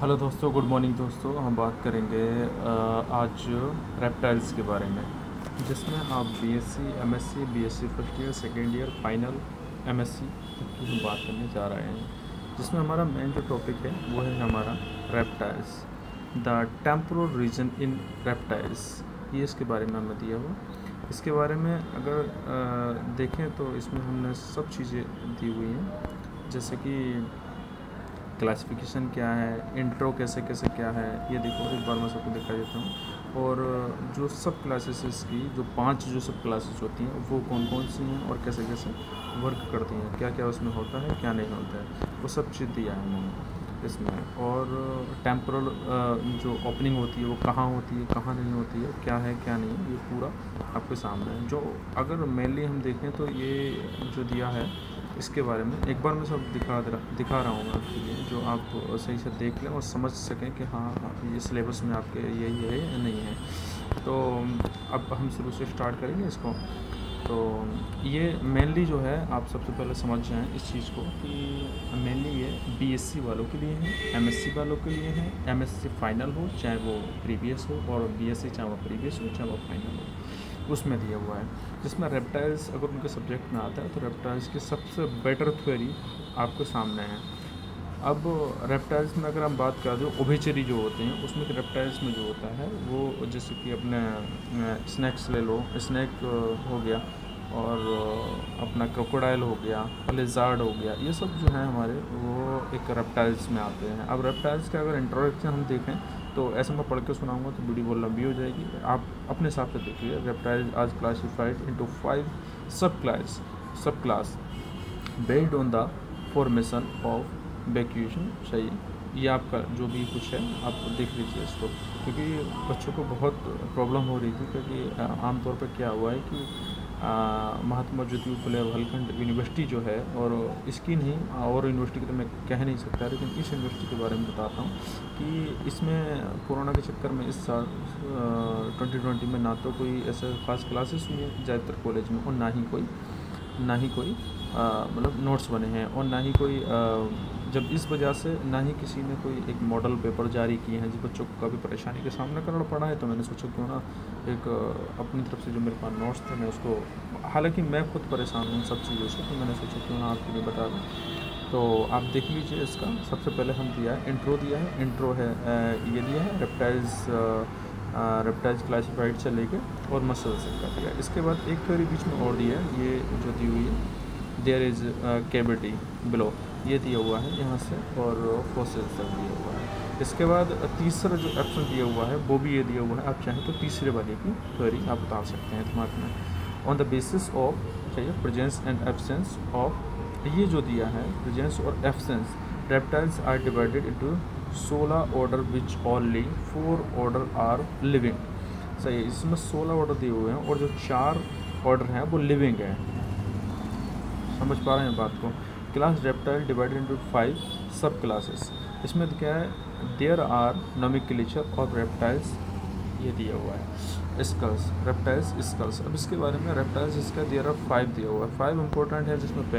Hello दोस्तों, good morning दोस्तों। हम बात करेंगे आज रेप्टाइल्स के बारे में, जिसमें आप BSc, MSc, BSc first year, second year, final MSc तक की हम बात करने जा रहे हैं। जिसमें हमारा मेन जो टॉपिक है वो है हमारा reptiles, the temporal region in reptiles. ये इसके बारे में हमें दिया हुआ। इसके बारे में अगर देखें तो इसमें हमने सब चीज़ें दी हुई हैं, जैसे कि क्लासिफिकेशन क्या है, इंट्रो कैसे कैसे क्या है। ये देखो, एक बार मैं सबको दिखा देता हूँ। और जो सब क्लासेस की जो 5 जो सब क्लासेस होती हैं वो कौन कौन सी हैं और कैसे कैसे वर्क करती हैं, क्या क्या उसमें होता है, क्या नहीं होता है, वो सब चीज़ दिया है मैंने इसमें। और टेम्पोरल जो ओपनिंग होती है वो कहाँ होती है, कहाँ नहीं होती है, क्या है क्या नहीं है, ये पूरा आपके सामने है। जो अगर मेनली हम देखें तो ये जो दिया है इसके बारे में एक बार मैं सब दिखा रहा हूँ मैं आपके लिए, जो आप सही से देख लें और समझ सकें कि हाँ ये सिलेबस में आपके यही है या नहीं है। तो अब हम शुरू से स्टार्ट करेंगे इसको। तो ये मेनली जो है, आप सबसे पहले समझ जाएं इस चीज़ को कि मेनली ये बीएससी वालों के लिए है, एमएससी वालों के लिए है। एमएससी फाइनल हो चाहे वो प्रीवियस हो, और बीएससी चाहे वो प्रीवियस हो चाहे वो फाइनल हो, उसमें दिया हुआ है। जिसमें रेप्टाइल्स अगर उनके सब्जेक्ट में आता है तो रेप्टाइल्स की सबसे बेटर थ्योरी आपके सामने है। अब रेप्टाइल्स में अगर हम बात करें, जो ओभिचरी जो होते हैं उसमें रेप्टाइल्स में जो होता है वो, जैसे कि अपने स्नैक्स ले लो, स्नैक हो गया, और अपना क्रोकोडाइल हो गया, लिज़ार्ड हो गया, ये सब जो है हमारे वो एक रेप्टाइल्स में आते हैं। अब रेप्टाइल्स का अगर इंट्रोडक्शन हम देखें तो ऐसे मैं पढ़ के सुनाऊंगा तो वीडियो बहुत लंबी हो जाएगी, आप अपने हिसाब से देखिए। रेप्टाइल्स आज classified into 5 sub class based on the formation of evacuation. सही, ये आपका जो भी कुछ है आप देख लीजिए इसको, क्योंकि बच्चों को बहुत प्रॉब्लम हो रही थी। क्योंकि आमतौर पर क्या हुआ है कि महात्मा ज्योतिबा फुले हलखंड यूनिवर्सिटी जो है, और इसकी नहीं और यूनिवर्सिटी की तो मैं कह नहीं सकता, लेकिन इस यूनिवर्सिटी के बारे में बताता हूँ कि इसमें कोरोना के चक्कर में इस साल 2020 में ना तो कोई ऐसे खास क्लासेस हुई हैं ज़्यादातर कॉलेज में, और ना ही कोई मतलब नोट्स बने हैं, और ना ही कोई जब इस वजह से ना ही किसी ने कोई एक मॉडल पेपर जारी किए हैं, जिस बच्चों को काफ़ी परेशानी का सामना करना पड़ा है। तो मैंने सोचा क्यों ना एक अपनी तरफ से जो मेरे पास नोट्स थे मैं उसको, हालांकि मैं खुद परेशान हूँ सब चीज़ों से, तो मैंने सोचा क्यों ना आपके लिए बता दूँ। तो आप देख लीजिए इसका। सबसे पहले हम दिया है इंट्रो, दिया है इंट्रो है, ये दिया है रेप्टाइल्स क्लासिफाइड से लेके और मसल्स का दिया। इसके बाद एक थ्योरी बीच में और दिया है, ये जो दी हुई है, देयर इज़ कैविटी बिलो, ये दिया हुआ है यहाँ से, और फोसिल्स तक दिया हुआ है। इसके बाद तीसरा जो ऑप्शन दिया हुआ है वो भी ये दिया हुआ है। आप चाहें तो तीसरे वाले की थ्योरी आप बता सकते हैं दिमाग में, ऑन द बेसिस ऑफ चाहिए प्रेजेंस एंड एब्सेंस ऑफ। ये जो दिया है प्रेजेंस और absence, reptiles are divided into 16 order which only 4 order are living. सही है, इसमें 16 ऑर्डर दिए हुए हैं और जो 4 ऑर्डर हैं वो लिविंग है। समझ पा रहे हैं बात को। क्लास रेप्टाइल डिवाइडेड इनटू 5 सब क्लासेस। इसमें क्या है, there are nomenclature of reptiles, ये दिया हुआ है। Skulls, reptiles skulls. अब इसके बारे में रेप्टाइल्स इसका देयर आर 5 दिया हुआ है। 5 इंपॉर्टेंट है, जिसमें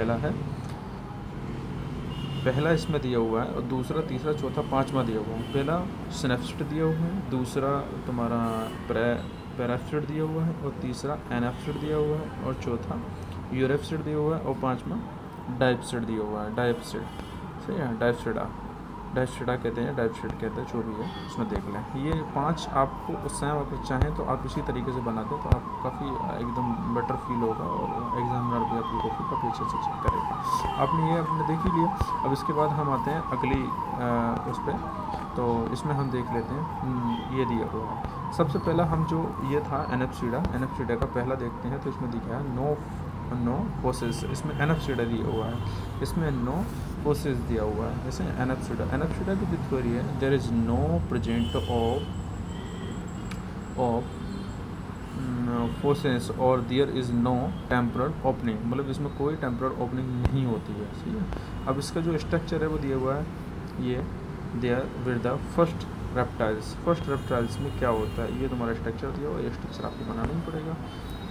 पहला इसमें दिया हुआ है, और दूसरा, तीसरा, चौथा, पाँचवा दिया हुआ है। पहला सिनेप्सिड दिया हुआ है, दूसरा तुम्हारा पैराप्सिड दिया हुआ है, और तीसरा एनाप्सिड दिया हुआ है, और चौथा यूरेप्सिड दिया हुआ है, और पाँचवा डायप्सिड दिया हुआ है। डायप्सिड, सही है, डायप्सिडा कहते हैं, डायप्सिड कहते हैं, जो भी है उसमें देख लें। ये 5 आपको उससे आप चाहें तो आप इसी तरीके से बना दें तो आप काफ़ी एकदम बेटर फील होगा, और एग्जामिनर भी आपकी कॉपी काफ़ी अच्छे से चेक करेगा। आपने देख ही लिया। अब इसके बाद हम आते हैं अगली उस पर, तो इसमें हम देख लेते हैं। ये दिया हुआ है सबसे पहला, हम जो ये था एनएप्सिडा का पहला देखते हैं। तो इसमें दिखा है नो फोसिल्स, इसमें एनएप्सिडा दिया हुआ है, इसमें नो फोसिल्स दिया हुआ है। जैसे एनएप्सिडा की जो थ्योरी है, there is no present of fossae और there is no temporal opening, मतलब इसमें कोई टेम्परल ओपनिंग नहीं होती है। ठीक है, अब इसका जो स्ट्रक्चर है वो दिया हुआ है, ये there with the first reptiles में क्या होता है, ये तुम्हारा स्ट्रक्चर दिया हुआ है। ये स्ट्रक्चर आपको बनाना ही पड़ेगा,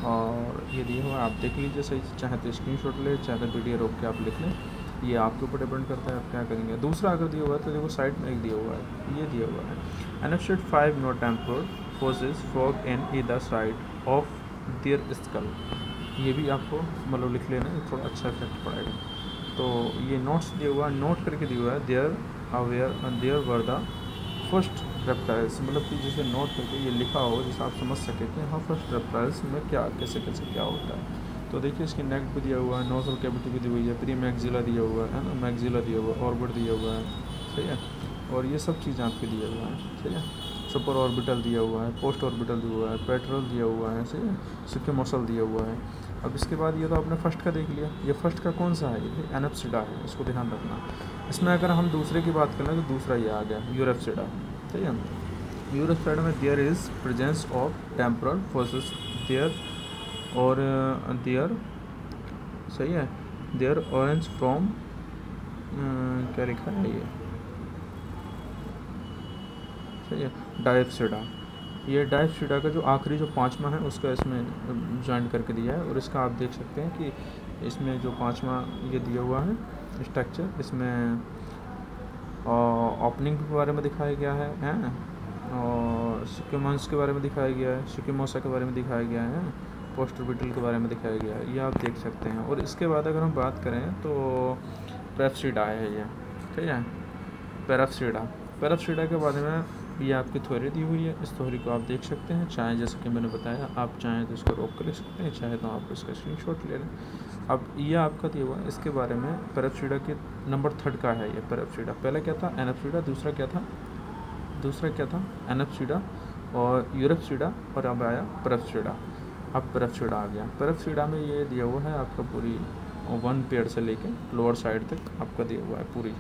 और ये दिया हुआ है, आप देख लीजिए सही, चाहे तो स्क्रीनशॉट ले, चाहे तो वीडियो रोक के आप लिख लें। ये आपके ऊपर डिपेंड करता है आप क्या करेंगे। दूसरा अगर दिया हुआ है तो देखो साइड में एक दिया हुआ है, ये दिया हुआ है एनएफसेट 5 not temporal fossae fog in either side of their skull. ये भी आपको मतलब लिख लेना, थोड़ा अच्छा इफेक्ट पड़ेगा। तो ये नोट्स दिया हुआ है, नोट करके दिया हुआ है there were the first reptiles, मतलब कि जिसे नोट करके ये लिखा हो जिससे आप समझ सके कि हाँ फर्स्ट रेप्टाइल्स में क्या कैसे कैसे क्या होता है। तो देखिए इसकी नेक भी दिया हुआ है, नोजल कैविटी भी दी हुई है, प्री मैक्सिला दिया हुआ है ना, मैक्सिला दिया हुआ है, ऑर्बिट दिया हुआ है, सही है। और ये सब चीज़ें आपके दिया हुआ है, सही है। सुपर ऑर्बिटल दिया हुआ है, पोस्ट ऑर्बिटल दिया हुआ है, पेट्रोल दिया हुआ है, सही है, सिक्योमोसल दिया हुआ है। अब इसके बाद ये तो आपने फर्स्ट का देख लिया, ये फर्स्ट का कौन सा है, ये एनएफसिडा है, इसको ध्यान रखना। इसमें अगर हम दूसरे की बात करें तो दूसरा ये आ गया यूरेप्सिडा, ठीक है। यूरेप्सिडा में there is presence of temporal fossae there और देयर, सही है, देयर ऑरेंज फ्रॉम क्या लिखा है ये, सही है, डायप्सिडा। ये डायप्सिडा का जो आखिरी जो पाँचवा है उसका इसमें ज्वाइन करके दिया है। और इसका आप देख सकते हैं कि इसमें जो पाँचवा ये दिया हुआ है स्ट्रक्चर, इसमें ओपनिंग के बारे में दिखाया गया है और सिक्योमोस के बारे में दिखाया गया है, सिक्योमोसा के बारे में दिखाया गया है, पोस्ट ऑर्बिटल के बारे में दिखाया गया है, ये आप देख सकते हैं। और इसके बाद अगर हम बात करें तो पेराप्सिडा है ये, ठीक है, पेराप्सिडा के बारे में ये आपकी थ्योरी दी हुई है। इस थ्योरी को आप देख सकते हैं, चाहे जैसे कि मैंने बताया आप चाहें तो इसको रोक कर लिख सकते हैं, चाहे तो आप इसका स्क्रीनशॉट ले लें। अब ये आपका दिया हुआ है, इसके बारे में पेराप्सिडा के नंबर 3 का है ये पेराप्सिडा। पहले क्या था एनएफसिडा, दूसरा क्या था एनएफसिडा और यूरेप्सिडा, और अब आया पेराप्सिडा। अब पेराप्सिडा आ गया। पेराप्सिडा में ये दिया हुआ है आपका पूरी 1 पेयर से लेके लोअर साइड तक आपका दिया हुआ है, पूरी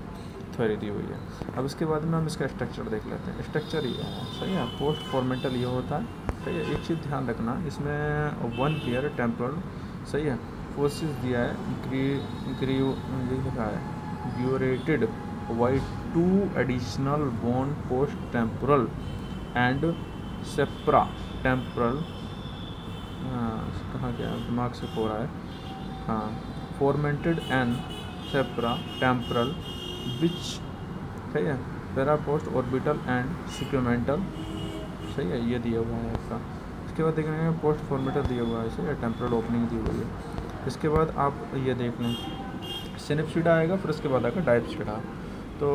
थ्योरी दी हुई है। अब इसके बाद में हम इसका स्ट्रक्चर देख लेते हैं। स्ट्रक्चर ये है, सही है, पोस्ट फॉर्मेटल ये होता है, सही है। एक चीज़ ध्यान रखना, इसमें 1 पेयर टेम्पोरल, सही है, फोर्सेस दिया है, लिखा है perforated by 2 additional bone post temporal and supra temporal, कहाँ गया दिमाग से खो रहा है, हाँ, formatted and supra temporal which, सही है, पेरा पोस्ट ऑर्बिटल एंड सिक्योमेंटल, सही है, ये दिया हुआ है इसका। इसके बाद देख रहे हैं पोस्ट फॉर्मेटल दिया हुआ है, सही है, टेम्पोरल ओपनिंग दी हुई है। इसके बाद आप ये देख लें सिनेप्सिडा आएगा, फिर उसके बाद आएगा डायप्सिडा। तो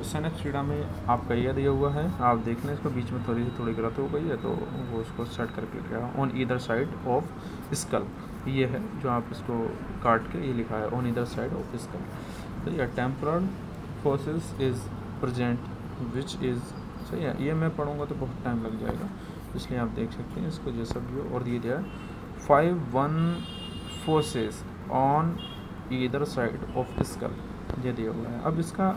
सिनेप्सिडा में आपका ये दिया हुआ है, आप देख लें, इसको बीच में थोड़ी गलत हो गई है तो वो उसको सेट करके लिखा है on either side of school, ये है जो आप इसको काट के ये लिखा है on either side of school. तो ये temporal forces is present which is, सही है, ये मैं पढ़ूंगा तो बहुत टाइम लग जाएगा, इसलिए आप देख सकते हैं इसको जैसा भी हो। और दिया दिया है 5 forces on either side of school, ये दिया हुआ है। अब इसका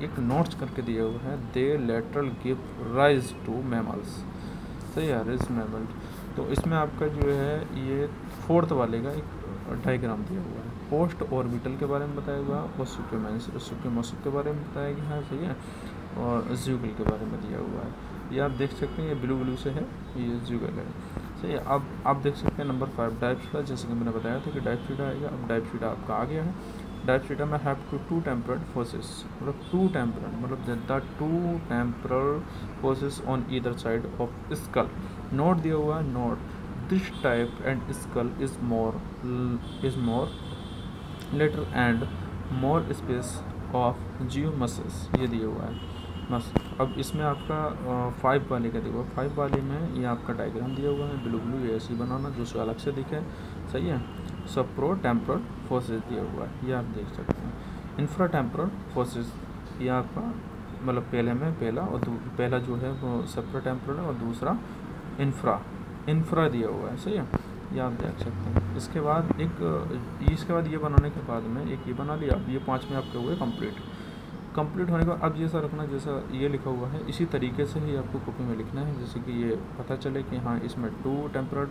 एक नोट्स करके दिया हुआ है, they lateral give rise to mammals, सही है, रिज मैमल। तो इसमें आपका जो है ये 4th वाले का एक डायग्राम दिया हुआ है, पोस्ट ऑर्बिटल के बारे में बताया हुआ और सिक्योमोस के बारे में बताया गया है, सही है, और ज्यूगल के बारे में दिया हुआ है। ये आप देख सकते हैं, ये ब्लू से है, ये ज्यूगल है, सही है। अब आप देख सकते हैं नंबर 5 डायप्सिडा, जैसे कि मैंने बताया था कि डायप्सिडा आएगा। अब डायप्सिडा आपका आ गया है। डायप्सिडा में हैव टू 2 टेम्पोरल फोर्सेस, मतलब 2 टेम्पोरल, मतलब the 2 temporal fossae on either side of skull. Note दिया हुआ है, note this type and skull is more later and more space of jaw muscles, ये दिया हुआ है बस। अब इसमें आपका 5 वाले का देखो, 5 वाले में ये आपका डायग्राम दिया हुआ है, ब्लू ये ऐसे बनाना जो उसको अलग से दिखे, सही है। सप्रो टेम्पोरल फोर्सेस दिया हुआ है, ये आप देख सकते हैं। इंफ्रा टेम्पोरल फोर्सेस, ये आपका मतलब पहले में पहला जो है वो सप्रो टेम्पोरल है और दूसरा इंफ्रा दिया हुआ है, सही है, ये आप देख सकते हैं। इसके बाद इसके बाद ये बनाने के बाद में एक ये बना लिया। अब ये 5 में आपके हुए कंप्लीट होने का। अब जैसा रखना जैसा ये लिखा हुआ है इसी तरीके से ही आपको कॉपी में लिखना है, जैसे कि ये पता चले कि हाँ इसमें 2 टेम्पोरल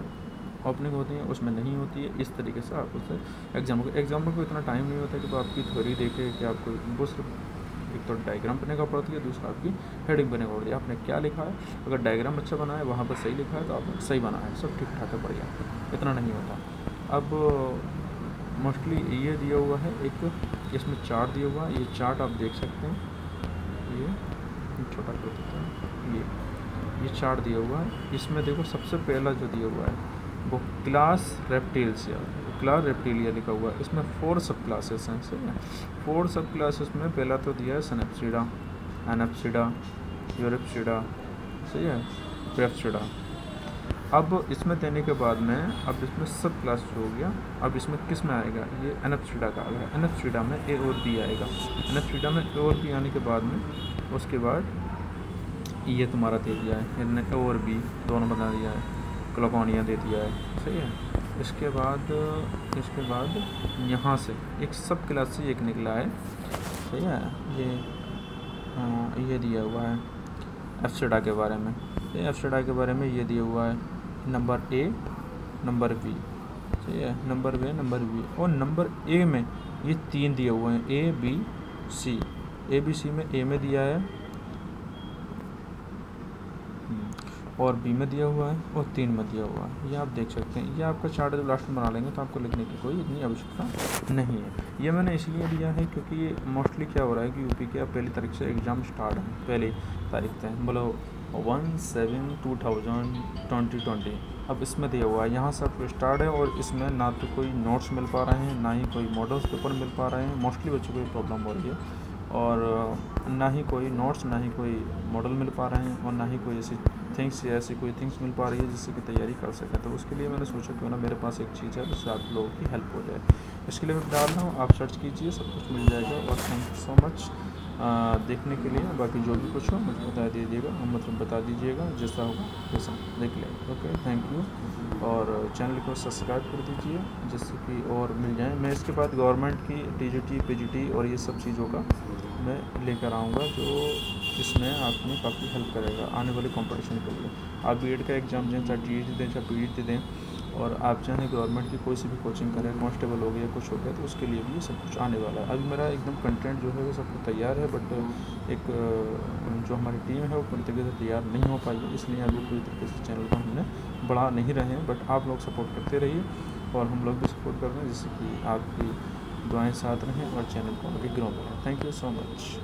ओपनिंग होती है, उसमें नहीं होती है, इस तरीके से आप उसे एग्जाम्पल को इतना टाइम नहीं होता कि तो आपकी थ्योरी देखे कि आपको वो सिर्फ एक तो डायग्राम बनने का पड़ती है, दूसरा आपकी हेडिंग बनने का पड़ती है। आपने क्या लिखा है, अगर डायग्राम अच्छा बना है वहाँ पर सही लिखा है तो आपने सही बना है, सब ठीक ठाक है, बढ़िया, इतना नहीं होता। अब मोस्टली ये दिया हुआ है एक इसमें चार्ट दिया हुआ है, ये चार्ट आप देख सकते हैं, ये छोटा कर देता है, ये चार्ट दिया हुआ है। इसमें देखो सबसे पहला जो दिया हुआ है वो क्लास रेप्टिलिया, क्लास रेप्टिलिया लिखा हुआ है। इसमें 4 सब क्लासेस हैं, सही है। 4 सब क्लासेस में पहला तो दिया है सनेप्सिडा, एनेप्सिडा, यूरिप्सिडा, सही है, ब्रेप्सिडा। अब इसमें देने के बाद में अब इसमें सब क्लास हो गया। अब इसमें किस में आएगा, ये एनेप्सिडा का आ गया। एनेप्सिडा में ए और बी आएगा। एनेप्सिडा में ए और बी आने के बाद में उसके बाद ये तुम्हारा दे दिया है, ए और बी दोनों बना दिया है, क्लोकोनिया दे दिया है, सही है। इसके बाद यहाँ से एक सब क्लास से एक निकला है, सही है। ये दिया हुआ है एप्सिडा के बारे में, एप्सिडा के बारे में ये दिया हुआ है नंबर ए, नंबर बी, सही है, नंबर बी, नंबर बी। और नंबर ए में ये 3 दिए हुए हैं, A B C. A B C में ए में दिया है और बी में दिया हुआ है और 3 में दिया हुआ है। ये आप देख सकते हैं। ये आपका चार्ट जब लास्ट में बना लेंगे तो आपको लिखने की कोई इतनी आवश्यकता नहीं है। ये मैंने इसलिए दिया है क्योंकि मोस्टली क्या हो रहा है कि यूपी के अब 1 तारीख से एग्ज़ाम स्टार्ट है, 1 तारीख से, बोलो 1/7/2020। अब इसमें दिया हुआ है, यहाँ से आपको स्टार्ट है और इसमें ना तो कोई नोट्स मिल पा रहे हैं, ना ही कोई मॉडल्स पेपर मिल पा रहे हैं। मोस्टली बच्चों को ये प्रॉब्लम हो रही है, और ना ही कोई नोट्स, ना ही कोई मॉडल मिल पा रहे हैं, और ना ही कोई ऐसी कोई थिंग्स मिल पा रही है जिससे कि तैयारी कर सकें। तो उसके लिए मैंने सोचा क्यों ना मेरे पास एक चीज़ है जिससे आप लोगों की हेल्प हो जाए। इसके लिए मैं डाल रहा हूँ, आप सर्च कीजिए, सब कुछ मिल जाएगा। और थैंक यू सो मच देखने के लिए। बाकी जो भी कुछ हो मुझे बता दीजिएगा, मतलब बता दीजिएगा, जैसा होगा वैसा देख लें। Okay, thank you. और चैनल को सब्सक्राइब कर दीजिए जिससे कि और मिल जाए। मैं इसके बाद गवर्नमेंट की टीजीटी, पीजीटी और ये सब चीज़ों का मैं लेकर आऊँगा जो इसमें आपने काफ़ी हेल्प करेगा आने वाले कंपटीशन के लिए। आप बीएड का एग्ज़ाम दें, चाहे टीजीटी दें, चाहे पीजीटी दें, और आप चाहें गवर्नमेंट की कोई सी भी कोचिंग करें, कांस्टेबल हो गया, कुछ हो गया, तो उसके लिए भी ये सब कुछ आने वाला है। अभी मेरा एकदम कंटेंट जो है वो सब कुछ तैयार है, बट एक जो हमारी टीम है वो पूरी तरीके से तैयार नहीं हो पाई है, इसलिए अभी पूरी तरीके से चैनल को हमने बढ़ा नहीं रहे हैं। बट आप लोग सपोर्ट करते रहिए और हम लोग भी सपोर्ट कर रहे हैं, जिससे कि आपकी दुआएं साथ रहें और चैनल को आगे ग्रो करें। Thank you so much.